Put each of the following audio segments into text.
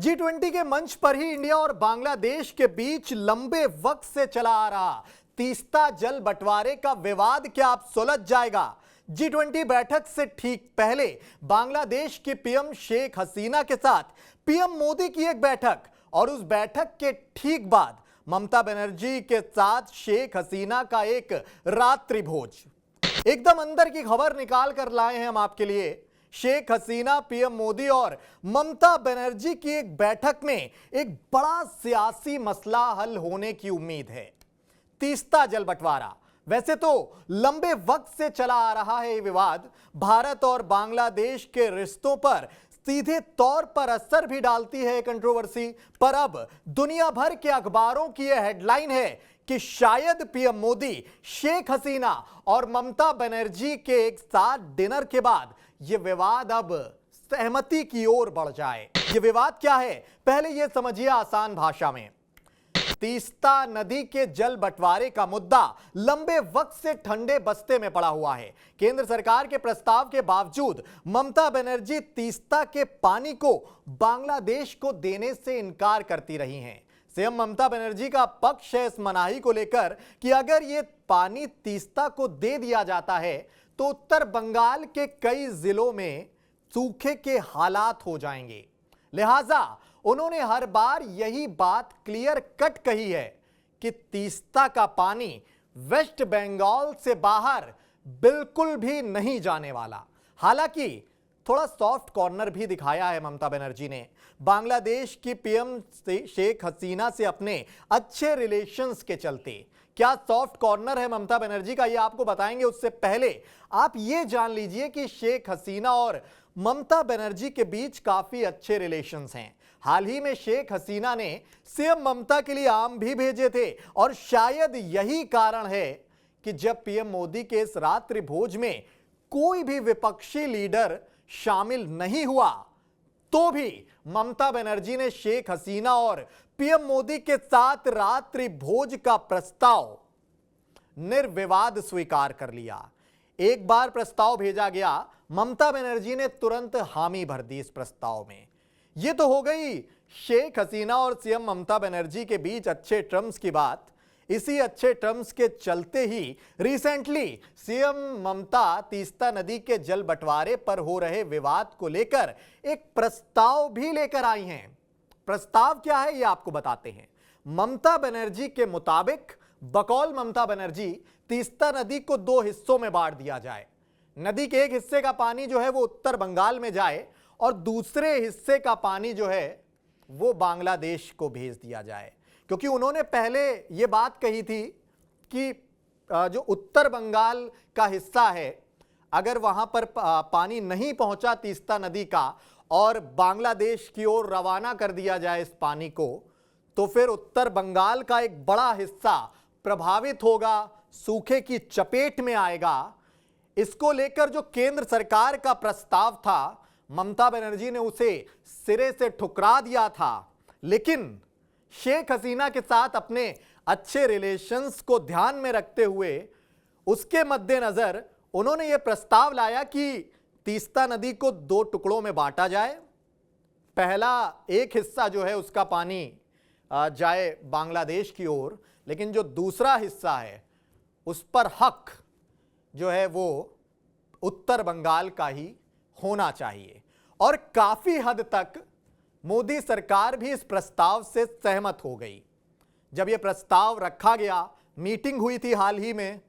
G20 के मंच पर ही इंडिया और बांग्लादेश के बीच लंबे वक्त से चला आ रहा तीस्ता जल बंटवारे का विवाद क्या अब सुलझ जाएगा? G20 बैठक से ठीक पहले बांग्लादेश की पीएम शेख हसीना के साथ पीएम मोदी की एक बैठक और उस बैठक के ठीक बाद ममता बनर्जी के साथ शेख हसीना का एक रात्रि भोज। एकदम अंदर की खबर निकाल कर लाए हैं हम आपके लिए। शेख हसीना, पीएम मोदी और ममता बनर्जी की एक बैठक में एक बड़ा सियासी मसला हल होने की उम्मीद है, तीस्ता जल बंटवारा। वैसे तो लंबे वक्त से चला आ रहा है ये विवाद भारत और बांग्लादेश के रिश्तों पर सीधे तौर पर असर भी डालती है कंट्रोवर्सी, पर अब दुनिया भर के अखबारों की यह हेडलाइन है कि शायद पीएम मोदी, शेख हसीना और ममता बनर्जी के एक साथ डिनर के बाद यह विवाद अब सहमति की ओर बढ़ जाए। यह विवाद क्या है, पहले यह समझिए आसान भाषा में। तीस्ता नदी के जल बंटवारे का मुद्दा लंबे वक्त से ठंडे बस्ते में पड़ा हुआ है। केंद्र सरकार के प्रस्ताव के बावजूद ममता बनर्जी तीस्ता के पानी को बांग्लादेश को देने से इनकार करती रही हैं। सीएम ममता बनर्जी का पक्ष है इस मनाही को लेकर कि अगर ये पानी तीस्ता को दे दिया जाता है तो उत्तर बंगाल के कई जिलों में सूखे के हालात हो जाएंगे। लिहाजा उन्होंने हर बार यही बात क्लियर कट कही है कि तीस्ता का पानी वेस्ट बंगाल से बाहर बिल्कुल भी नहीं जाने वाला। हालांकि थोड़ा सॉफ्ट कॉर्नर भी दिखाया है ममता बनर्जी ने। बांग्लादेश की पीएम शेख हसीना से अपने अच्छे रिलेशंस के चलते क्या सॉफ्ट कॉर्नर है ममता बनर्जी का, ये आपको बताएंगे। उससे पहले आप ये जान लीजिए कि शेख हसीना और ममता बनर्जी के बीच काफी अच्छे रिलेशंस हैं। हाल ही में शेख हसीना ने सीएम ममता के लिए आम भी भेजे थे और शायद यही कारण है कि जब पीएम मोदी के इस रात्रि भोज में कोई भी विपक्षी लीडर शामिल नहीं हुआ तो भी ममता बनर्जी ने शेख हसीना और पीएम मोदी के साथ रात्रि भोज का प्रस्ताव निर्विवाद स्वीकार कर लिया। एक बार प्रस्ताव भेजा गया, ममता बनर्जी ने तुरंत हामी भर दी इस प्रस्ताव में। यह तो हो गई शेख हसीना और सीएम ममता बनर्जी के बीच अच्छे टर्म्स की बात। इसी अच्छे टर्म्स के चलते ही रिसेंटली सीएम ममता तीस्ता नदी के जल बंटवारे पर हो रहे विवाद को लेकर एक प्रस्ताव भी लेकर आई हैं। प्रस्ताव क्या है ये आपको बताते हैं। ममता बनर्जी के मुताबिक, बकौल ममता बनर्जी, तीस्ता नदी को दो हिस्सों में बांट दिया जाए। नदी के एक हिस्से का पानी जो है वो उत्तर बंगाल में जाए और दूसरे हिस्से का पानी जो है वो बांग्लादेश को भेज दिया जाए। क्योंकि उन्होंने पहले ये बात कही थी कि जो उत्तर बंगाल का हिस्सा है, अगर वहां पर पानी नहीं पहुंचा तीस्ता नदी का और बांग्लादेश की ओर रवाना कर दिया जाए इस पानी को, तो फिर उत्तर बंगाल का एक बड़ा हिस्सा प्रभावित होगा, सूखे की चपेट में आएगा। इसको लेकर जो केंद्र सरकार का प्रस्ताव था, ममता बनर्जी ने उसे सिरे से ठुकरा दिया था। लेकिन शेख हसीना के साथ अपने अच्छे रिलेशंस को ध्यान में रखते हुए उसके मद्देनजर उन्होंने यह प्रस्ताव लाया कि तीस्ता नदी को दो टुकड़ों में बांटा जाए। पहला एक हिस्सा जो है उसका पानी जाए बांग्लादेश की ओर, लेकिन जो दूसरा हिस्सा है उस पर हक जो है वो उत्तर बंगाल का ही होना चाहिए। और काफी हद तक मोदी सरकार भी इस प्रस्ताव से सहमत हो गई। जब यह प्रस्ताव रखा गया, मीटिंग हुई थी हाल ही में,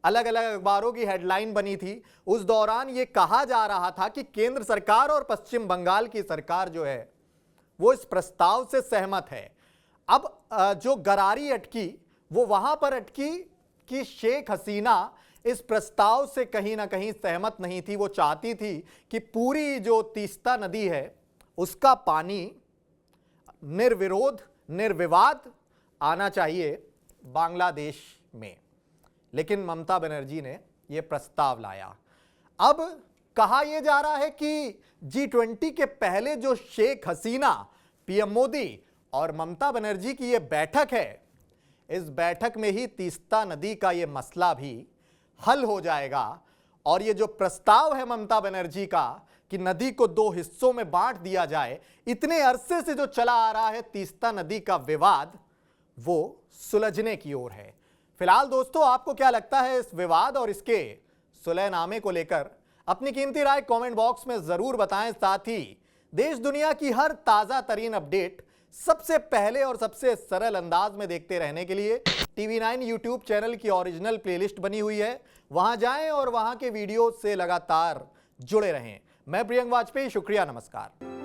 अलग अलग अखबारों की हेडलाइन बनी थी। उस दौरान यह कहा जा रहा था कि केंद्र सरकार और पश्चिम बंगाल की सरकार जो है वो इस प्रस्ताव से सहमत है। अब जो गरारी अटकी वो वहां पर अटकी कि शेख हसीना इस प्रस्ताव से कहीं ना कहीं सहमत नहीं थी। वो चाहती थी कि पूरी जो तीस्ता नदी है उसका पानी निर्विरोध, निर्विवाद आना चाहिए बांग्लादेश में। लेकिन ममता बनर्जी ने यह प्रस्ताव लाया। अब कहा यह जा रहा है कि G20 के पहले जो शेख हसीना, पीएम मोदी और ममता बनर्जी की यह बैठक है, इस बैठक में ही तीस्ता नदी का यह मसला भी हल हो जाएगा। और ये जो प्रस्ताव है ममता बनर्जी का कि नदी को दो हिस्सों में बांट दिया जाए, इतने अरसे से जो चला आ रहा है तीस्ता नदी का विवाद, वो सुलझने की ओर है। फिलहाल दोस्तों, आपको क्या लगता है इस विवाद और इसके सुलहनामे को लेकर? अपनी कीमती राय कमेंट बॉक्स में जरूर बताएं। साथ ही देश दुनिया की हर ताजा तरीन अपडेट सबसे पहले और सबसे सरल अंदाज में देखते रहने के लिए TV9 यूट्यूब चैनल की ओरिजिनल प्लेलिस्ट बनी हुई है, वहां जाएं और वहां के वीडियो से लगातार जुड़े रहें। मैं प्रियंक वाजपेयी, शुक्रिया, नमस्कार।